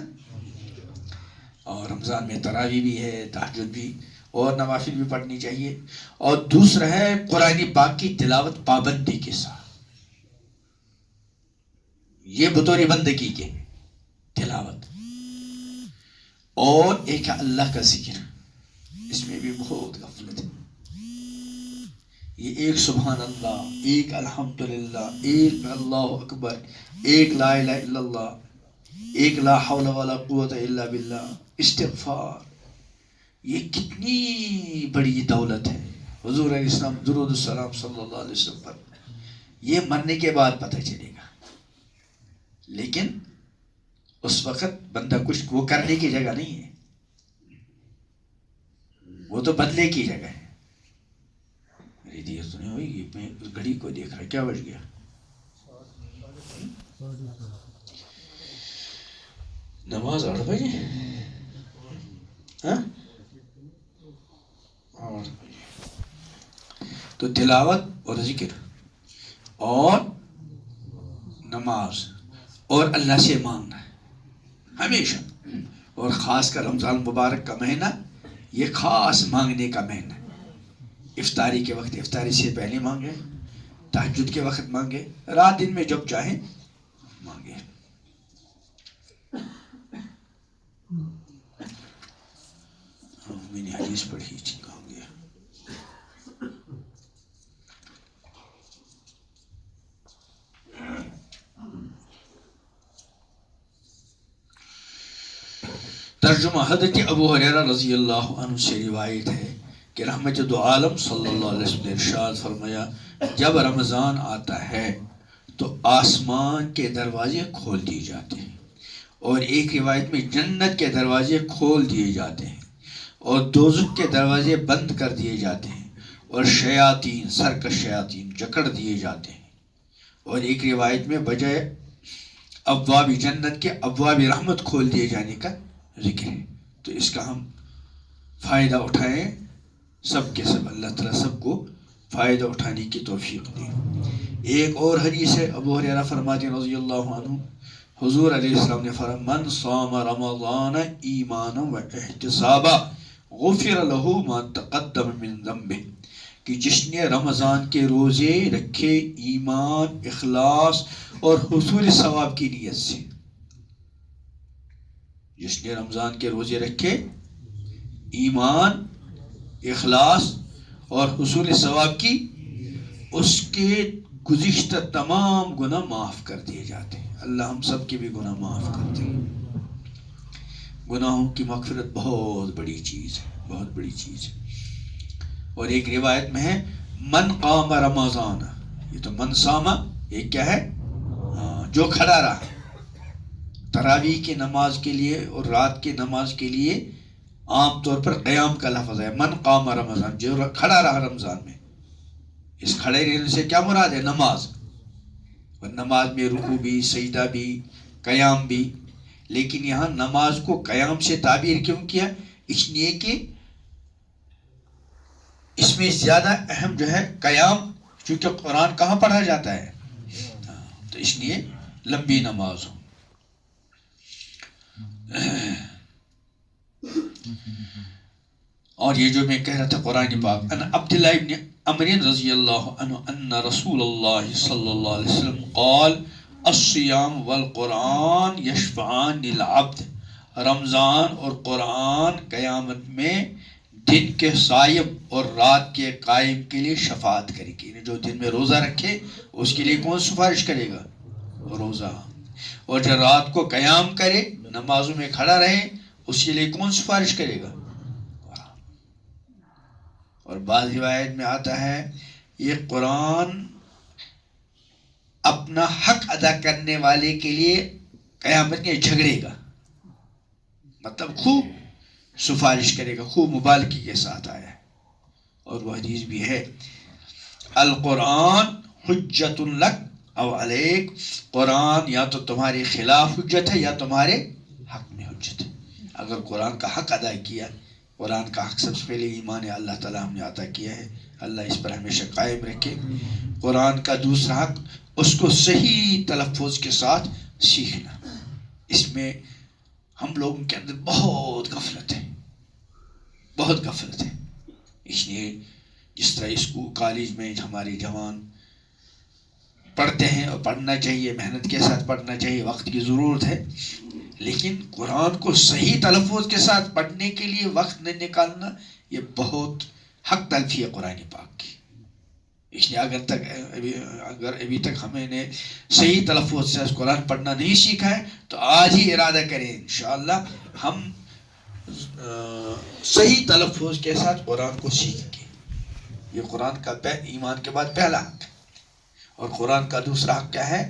اور رمضان میں تراویح بھی ہے، تہجد بھی اور نوافل بھی پڑھنی چاہیے. اور دوسرا ہے قرآن پاک کی تلاوت پابندی کے ساتھ، یہ بطور بندگی کے تلاوت. اور ایک ہے اللہ کا ذکر، اس میں بھی بہت غفلت ہے. یہ ایک سبحان اللہ، ایک الحمدللہ، ایک اللہ اکبر، ایک لا الہ الا اللہ، ایک لا حول ولا قوت الا باللہ، استغفار، یہ کتنی بڑی دولت ہے. حضور علیہ السلام درود السلام صلی اللہ علیہ وسلم پر یہ مرنے کے بعد پتہ چلے گا، لیکن اس وقت بندہ کچھ وہ کرنے کی جگہ نہیں ہے. وہ تو بدلے کی جگہ ہے. میری دیر تو نہیں ہوئی, میں اس گھڑی کو دیکھ رہا, کیا بج گیا؟ نماز 8 بجے, ہاں 8 بجے. تو تلاوت اور ذکر اور نماز اور اللہ سے مانگنا ہے ہمیشہ, اور خاص کر رمضان مبارک کا مہینہ یہ خاص مانگنے کا مہینہ. افطاری کے وقت افطاری سے پہلے مانگے, تہجد کے وقت مانگے, رات دن میں جب چاہیں مانگے. میں نے حدیث پڑھی تھی, کہاں گیا؟ ترجمہ حضرت ابو ہریرہ رضی اللہ عنہ سے روایت ہے کہ رحمت دو عالم صلی اللہ علیہ وسلم نے ارشاد فرمایا, جب رمضان آتا ہے تو آسمان کے دروازے کھول دیے جاتے ہیں, اور ایک روایت میں جنت کے دروازے کھول دیے جاتے ہیں, اور دوزخ کے دروازے بند کر دیے جاتے ہیں, اور شیاطین سرکش شیاطین جکڑ دیے جاتے ہیں. اور ایک روایت میں بجائے ابواب جنت کے ابواب رحمت کھول دیے جانے کا ذکر ہے. تو اس کا ہم فائدہ اٹھائیں سب کے سب, اللہ تعالیٰ سب کو فائدہ اٹھانے کی توفیق دے. ایک اور حدیث ہے, ابو ہریرہ فرماتے ہیں رضی اللہ عنہ, حضور علیہ السلام نے فرمایا, من صام رمضان ایمانا و احتسابا غفر له ما تقدم من ذنبه, کہ جس نے رمضان کے روزے رکھے ایمان, اخلاص اور حصول ثواب کی نیت سے, جس نے رمضان کے روزے رکھے ایمان, اخلاص اور حصول ثواب کی, اس کے گزشتہ تمام گناہ معاف کر دیے جاتے ہیں. اللہ ہم سب کے بھی گناہ معاف کرتے ہیں. گناہوں کی مغفرت بہت بڑی چیز ہے, بہت بڑی چیز ہے. اور ایک روایت میں ہے من قام رمضان, یہ تو من ساما ایک کیا ہے, جو کھڑا رہا تراویح کی نماز کے لیے اور رات کی نماز کے لیے عام طور پر قیام کا لفظ ہے. من قام رمضان, جو کھڑا رہا رمضان میں. اس کھڑے رہنے سے کیا مراد ہے؟ نماز. اور نماز میں رکوع بھی, سجدہ بھی, قیام بھی. لیکن یہاں نماز کو قیام سے تعبیر کیوں کیا؟ اس لیے کہ اس میں زیادہ اہم جو ہے قیام, کیونکہ قرآن کہاں پڑھا جاتا ہے, تو اس لیے لمبی نماز ہو. اور یہ جو میں کہہ رہا تھا قرآن پاک, ان عبداللہ ابن عمر رضی اللہ عنہ ان رسول اللہ صلی اللہ علیہ وسلم قال الصیام والقرآن یشفعان للعبد, رمضان اور قرآن قیامت میں دن کے صائم اور رات کے قائم کے لیے شفاعت کرے گی. جو دن میں روزہ رکھے اس کے لیے کون سفارش کرے گا؟ روزہ. اور جو رات کو قیام کرے, نمازوں میں کھڑا رہے, اس کے لیے کون سفارش کرے گا؟ اور بعض روایت میں آتا ہے یہ قرآن اپنا حق ادا کرنے والے کے لیے قیامت میں جھگڑے گا, مطلب خوب سفارش کرے گا, خوب مبالغے کے ساتھ آیا ہے. اور وہ حدیث بھی ہے القرآن حجت لک او علیک, قرآن یا تو تمہارے خلاف حجت ہے یا تمہارے حق میں حجت ہے. اگر قرآن کا حق ادا کیا, قرآن کا حق سب سے پہلے ایمان ہے, اللہ تعالیٰ ہم نے عطا کیا ہے, اللہ اس پر ہمیشہ قائم رکھے. قرآن کا دوسرا حق اس کو صحیح تلفظ کے ساتھ سیکھنا. اس میں ہم لوگوں کے اندر بہت غفلت ہے, بہت غفلت ہے. اس لیے جس طرح اسکول کالج میں ہمارے جوان پڑھتے ہیں, اور پڑھنا چاہیے, محنت کے ساتھ پڑھنا چاہیے, وقت کی ضرورت ہے, لیکن قرآن کو صحیح تلفظ کے ساتھ پڑھنے کے لیے وقت نہ نکالنا یہ بہت حق تلفی ہے قرآن پاک کی. اس لیے اگر ابھی تک ہمیں نے صحیح تلفظ سے قرآن پڑھنا نہیں سیکھا ہے تو آج ہی ارادہ کریں انشاءاللہ ہم صحیح تلفظ کے ساتھ قرآن کو سیکھیں گے. یہ قرآن کا ایمان کے بعد پہلا حق ہے. اور قرآن کا دوسرا حق کیا ہے؟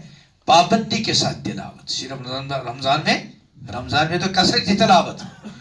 پابندی کے ساتھ تلاوت. صرف رمضان میں تو کثرت تلاوت,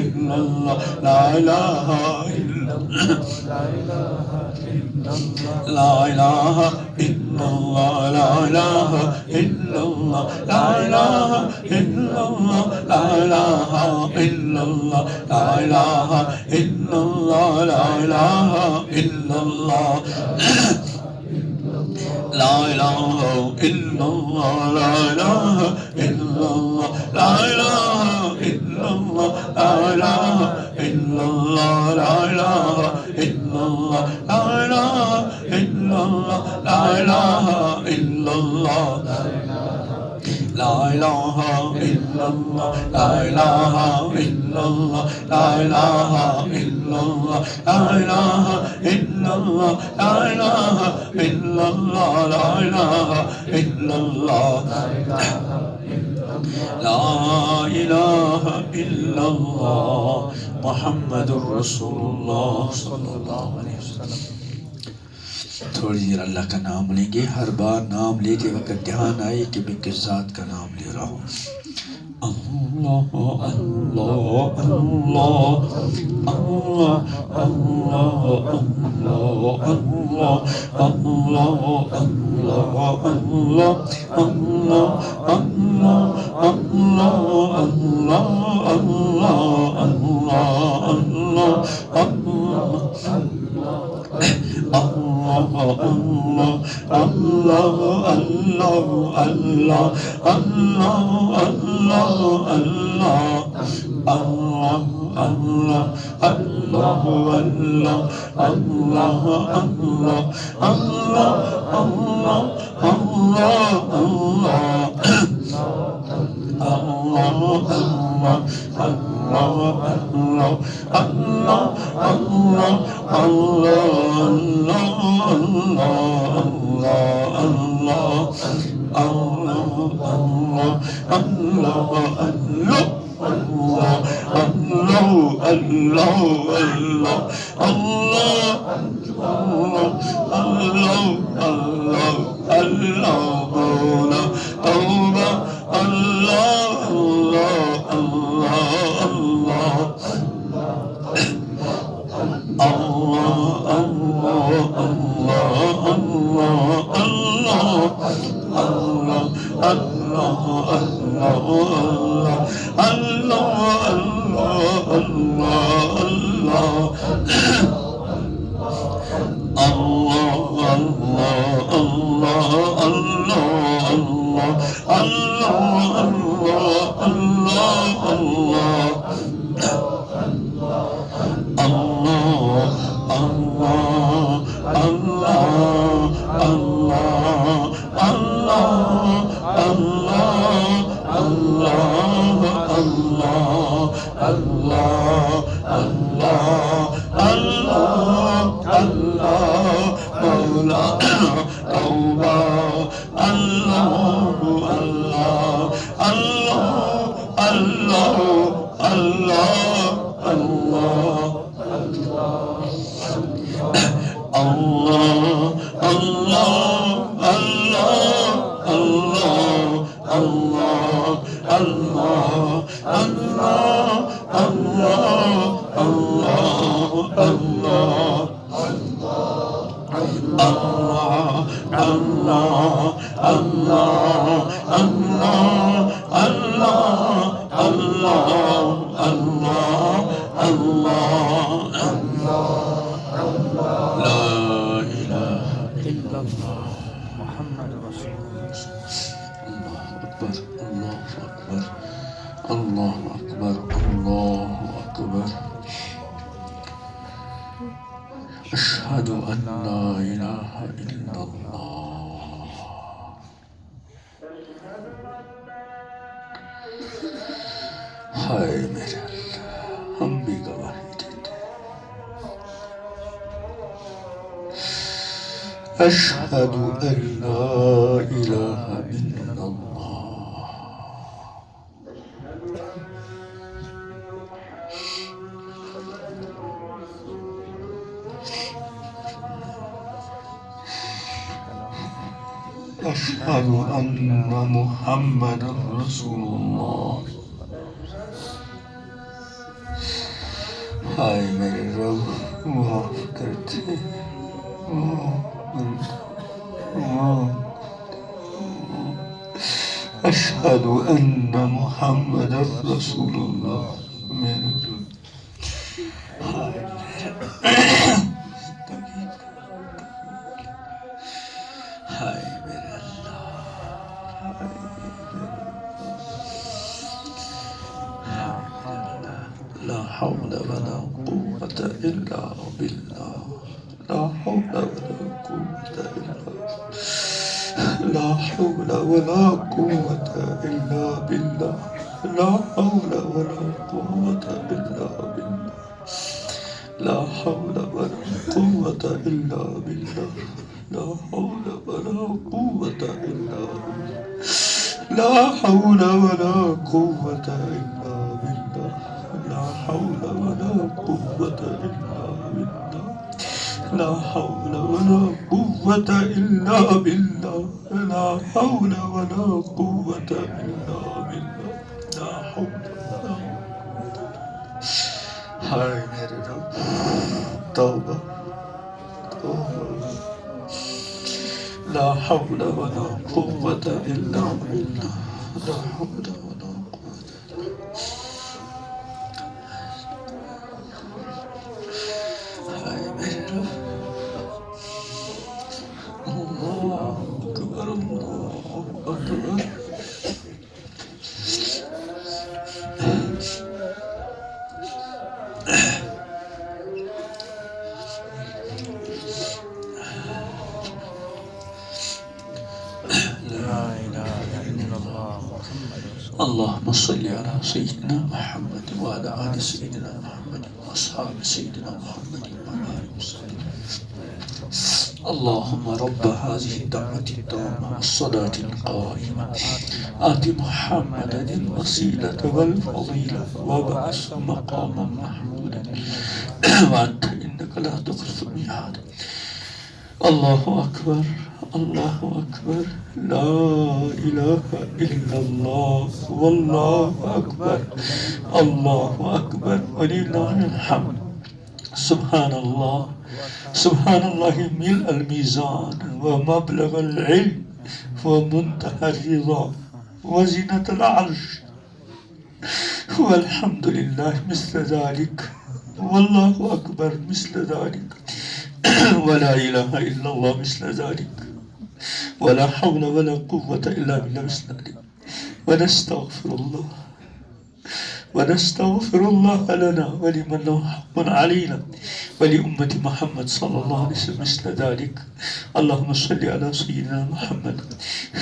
illallah, la ilaha illallah, la ilaha illallah, la ilaha illallah, la ilaha illallah, la ilaha illallah, la ilaha illallah, la ilaha illallah, la ilaha illallah. La ilaha illallah, la ilaha illallah, la ilaha illallah, la ilaha illallah, la ilaha illallah, la ilaha illallah, la ilaha illallah. La ilaha illallah, la ilaha illallah, la ilaha illallah, la ilaha illallah, la ilaha illallah, la ilaha illallah. La ilaha illallah Muhammadur Rasulullah sallallahu alaihi wasallam. تھوڑی دیر اللہ کا نام لیں گے. ہر بار نام لیتے وقت دھیان آئے کہ میں کس ذات کا نام لے رہا ہوں. اللہ اللہ اللہ اللہ اللہ اللہ اللہ اللہ أشهد أن لا إله إلا الله. أشهد أن محمد رسول الله. ہائے میرے رب معاف کرتے اشہد ان محمد رسول اللہ میرے رب ہائے ہائے میرے اللہ لا حول ولا قوة إلا بالله لا حول ولا قوة إلا لا حول ولا قوة إلا بالله لا حول ولا قوة إلا بالله لا حول ولا قوة إلا بالله لا حول ولا قوة إلا بالله لا حول ولا قوة إلا بالله لا حول ولا قوة إلا بالله لا حول ولا قوة إلا بالله لا حول ولا قوة إلا بالله لا حول ولا ہائے میرے رب توبہ توبہ لا حول ولا قوة إلا بالله لا حول ولا قوة ہائے میرے رب اللہ اکبر اللہ اکبر اللهم صل على سيدنا محمد وعلى آل سيدنا محمد وأصحاب سيدنا محمد وعلى آله وسلم اللهم رب هذه الدعوة التامة والصلاة القائمة آت محمدا الوسيلة والفضيلة وابعث مقاما محمودا وأنت إنك لا تخلف الميعاد الله أكبر الله أكبر لا إله إلا الله والله أكبر الله أكبر ولله الحمد سبحان الله ملء الميزان ومبلغ العلم ومنتهى الرضا وزنة العرش والحمد لله مثل ذلك والله أكبر مثل ذلك ولا إله إلا الله مثل ذلك ولا حول ولا قوة إلا بالله مثل ذلك ونستغفر الله لنا ولمن له حق علينا ولأمة محمد صلى الله عليه وسلم مثل ذلك اللهم صل على سيدنا محمد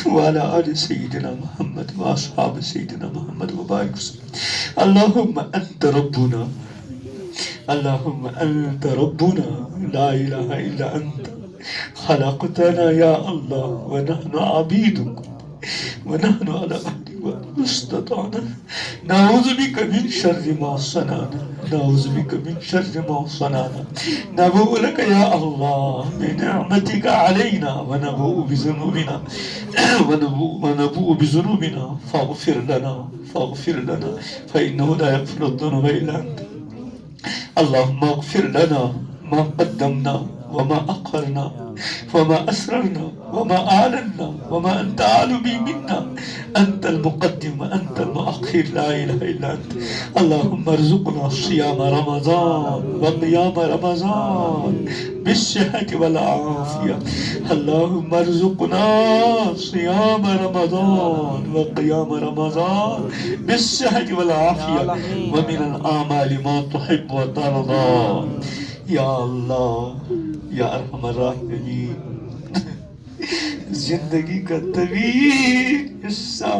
وعلى آل سيدنا محمد وأصحاب سيدنا محمد وبارك وسلم اللهم أنت ربنا لا إله إلا أنت خلقتنا يا الله ونحن عبيدك ونحن على عهدك واستطعنا نعوذ بك من شر ما صنعنا نبوء لك يا الله بنعمتك علينا ونبوء بذنوبنا فاغفر لنا فإنه لا يغفر الذنوب إلا أنت اللهم اغفر لنا ما قدمنا وما أقرنا وما أسررنا وما أعلنا وما أنت أعلم منا أنت المقدم وأنت المؤخر لا إله إلا أنت اللهم ارزقنا صيام رمضان وقيام رمضان بالصحة والعافية اللهم ارزقنا صيام رمضان وقيام رمضان بالصحة والعافية ومن الأعمال ما تحب وترضى یا اللہ یا ارحم الراحمین زندگی کا طویل حصہ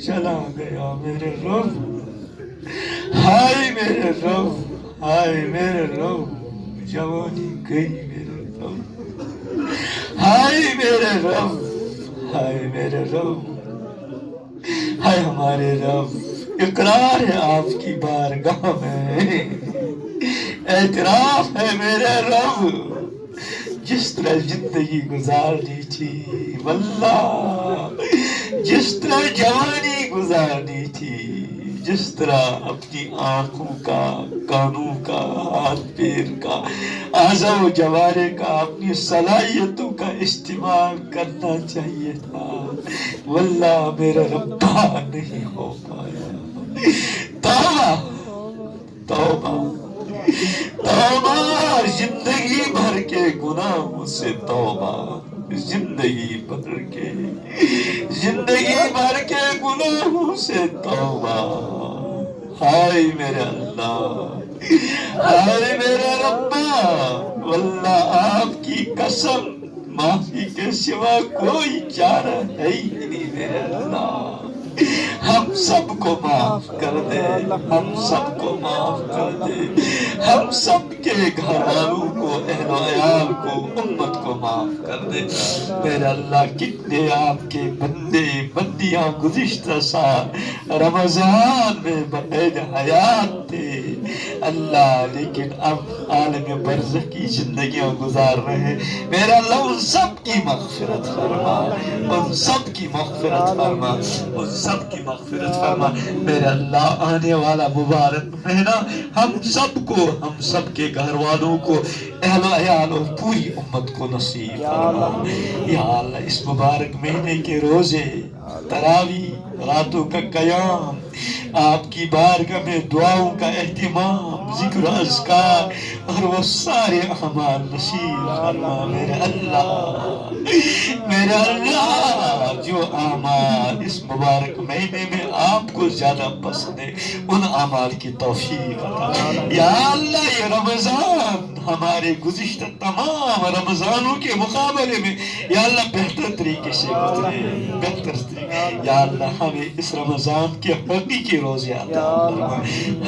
چلا گیا میرے رب ہائے میرے رب جوانی گئی میرے رب ہائے میرے رب ہائے ہمارے رب اقرار ہے آپ کی بارگاہ میں اعتراف ہے میرے رب جس طرح زندگی گزارنی تھی واللہ جس طرح جوانی گزارنی تھی جس طرح اپنی آنکھوں کا، کانوں کا، ہاتھ پیر کا، اعضاء و جوارے کا، اپنی صلاحیتوں کا استعمال کرنا چاہیے تھا، واللہ میرا ربا نہیں ہو پایا۔ توبہ توبہ توبہ، زندگی بھر کے گناہوں سے توبہ، زندگی بھر کے گناہوں سے توبہ۔ ہائے میرے اللہ، ہائے میرے ربا، واللہ آپ کی قسم معافی کے سوا کوئی چارہ ہے ہی نہیں میرے اللہ۔ ہم سب کو معاف کر دے، ہم سب کو معاف کر دے، ہم سب کے گھر والوں کو، اہل و عیال کو، امت کو معاف کر دے میرے اللہ۔ کتنے آپ کے بندے بندیاں گزشتہ سال رمضان میں بقید حیات تھے اللہ، لیکن اب عالم برزخ کی زندگیاں گزار رہے ہیں میرے اللہ۔ ان سب کی مغفرت فرما، ان سب کی مغفرت فرما، ان سب کی مغفرت فرما میرے اللہ۔ آنے والا مبارک مہینہ ہم سب کو، ہم سب کے گھر والوں کو، اہل و عیال اور پوری امت کو نصیب فرما یا اللہ۔ اس مبارک مہینے کے روزے، تراویح، راتوں کا قیام، آپ کی بارگاہ میں دعاؤں کا اہتمام، ذکر و اذکار اور وہ سارے اعمال نصیب فرما میرے اللہ، میرے اللہ۔ جو اعمال اس مبارک مہینے میں آپ کو زیادہ پسند ہے ان اعمال کی توفیق عطا یا اللہ۔ یہ رمضان ہمارے گزشتہ تمام رمضانوں کے مقابلے میں یا اللہ بہتر طریقے سے گزرے، بہتر طریقے یا اللہ۔ ہمیں اس رمضان کے حقیقی روزے عطا فرما،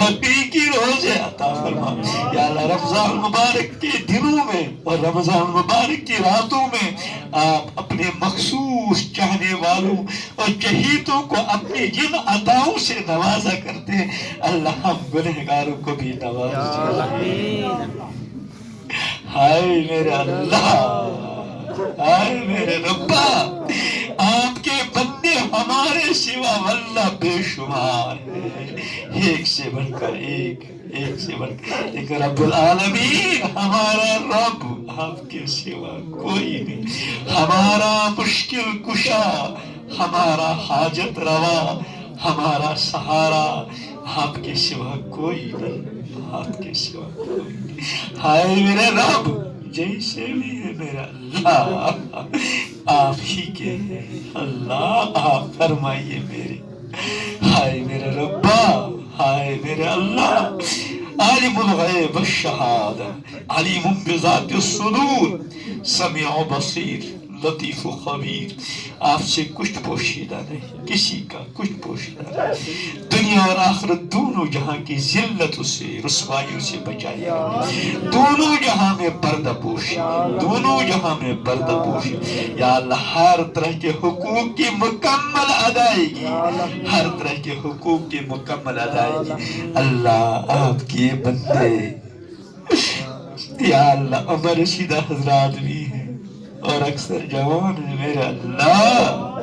حقیقی روزے عطا فرما یا اللہ۔ رمضان مبارک کے دنوں میں اور رمضان مبارک کی راتوں میں آپ اپنے مخصوص چاہنے والوں اور چہیتوں کو اپنی جن عطاؤں سے نوازا کرتے ہیں اللہ، ہم گنہگاروں کو بھی نواز دیجیے۔ ہائے میرے اللہ، ہائے میرے ربا، آپ کے بندے ہمارے سوا واللہ بے شمار ہیں، ایک سے بڑھ کر ایک، ایک سے بڑھ کر ایک۔ رب العالمین ہمارا رب آپ کے سوا کوئی نہیں، ہمارا مشکل کشا، ہمارا حاجت روا، ہمارا سہارا آپ کے سوا کوئی نہیں، آپ کے سوا کوئی نہیں۔ ہائے میرے رب، جیسے بھی ہے میرا اللہ آپ ہی کے ہیں اللہ، آپ فرمائیے میرے۔ ہائے میرے ربا، ہائے میرے اللہ، عالم الغیب والشہادہ، علیم بذات الصدور، سمیع و بصیر، لطیف و خبیر۔ آپ سے کچھ پوشیدہ نہیں، کسی کا کچھ پوشیدہ نہیں۔ دنیا اور آخرت دونوں جہاں کی ذلتوں سے، رسوائیوں سے بچائیے گا، دونوں جہاں میں پردہ پوشی، دونوں جہاں میں پردہ پوشی یا اللہ۔ ہر طرح کے حقوق کی مکمل ادائیگی، ہر طرح کے حقوق کی مکمل ادائیگی اللہ۔ آپ کے بندے یا اللہ عمر رسیدہ حضرات بھی ہیں اور اکثر جوان ہیں میرے اللہ،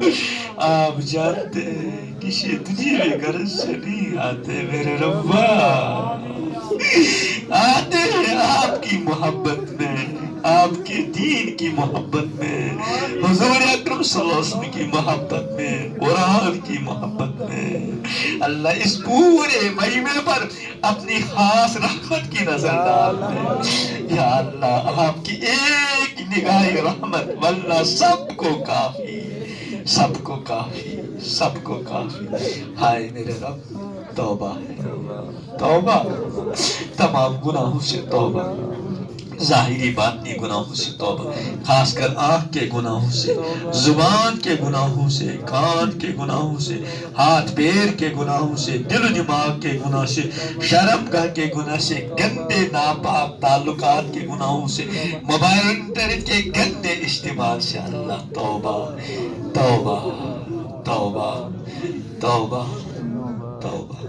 آپ جانتے ہیں کسی دنیا غرض سے نہیں آتے میرے ربا، آتے ہیں آپ کی محبت میں، آپ کے دین کی محبت میں، حضور اکرم صلی اللہ علیہ وسلم کی محبت میں، قرآن کی محبت میں اللہ۔ اس پورے مہینے پر اپنی خاص رحمت کی نظر ڈالتے یا اللہ۔ آپ کی ایک نگاہ رحمت واللہ سب کو کافی، سب کو کافی، سب کو کافی۔ ہائے میرے رب، توبہ ہے، توبہ، تمام گناہوں سے توبہ، ظاہری باطنی گناہوں سے توبہ، خاص کر آنکھ کے گناہوں سے، زبان کے گناہوں سے، کان کے گناہوں سے، ہاتھ پیر کے گناہوں سے، دل و دماغ کے گناہ سے، شرمگاہ کے گناہ سے، گندے ناپاک تعلقات کے گناہوں سے، موبائل انٹرنیٹ کے گندے استعمال سے اللہ توبہ، توبہ، توبہ، توبہ، توبہ۔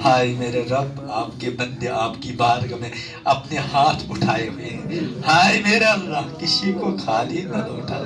ہائے میرے رب، آپ کے بندے آپ کی بارگاہ میں اپنے ہاتھ اٹھائے ہوئے ہیں. ہائے میرا اللہ کسی کو خالی نہ لوٹا,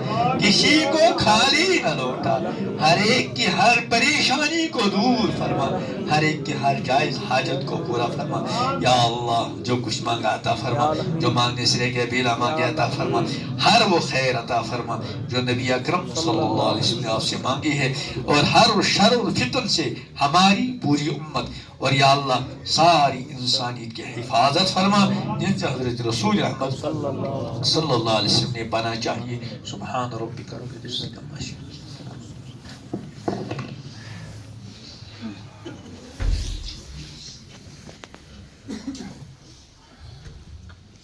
کسی کو خالی نہ لوٹا, ہر ایک کی ہر پریشانی کو دور فرما, ہر ایک کی ہر جائز حاجت کو پورا فرما. یا اللہ جو کچھ مانگا عطا فرما, جو مانگنے سے رہ گیا بلا مانگے عطا فرما, ہر وہ خیر عطا فرما جو نبی اکرم صلی اللہ علیہ وسلم نے آپ سے مانگی ہے, اور ہر شر و فتن سے ہماری پوری امت اور یا اللہ ساری انسانیت کی حفاظت فرما, جن سے حضرت رسول احمد صلی اللہ علیہ وسلم نے پناہ چاہیے. سبحان ربک رب العزت عما یصفون.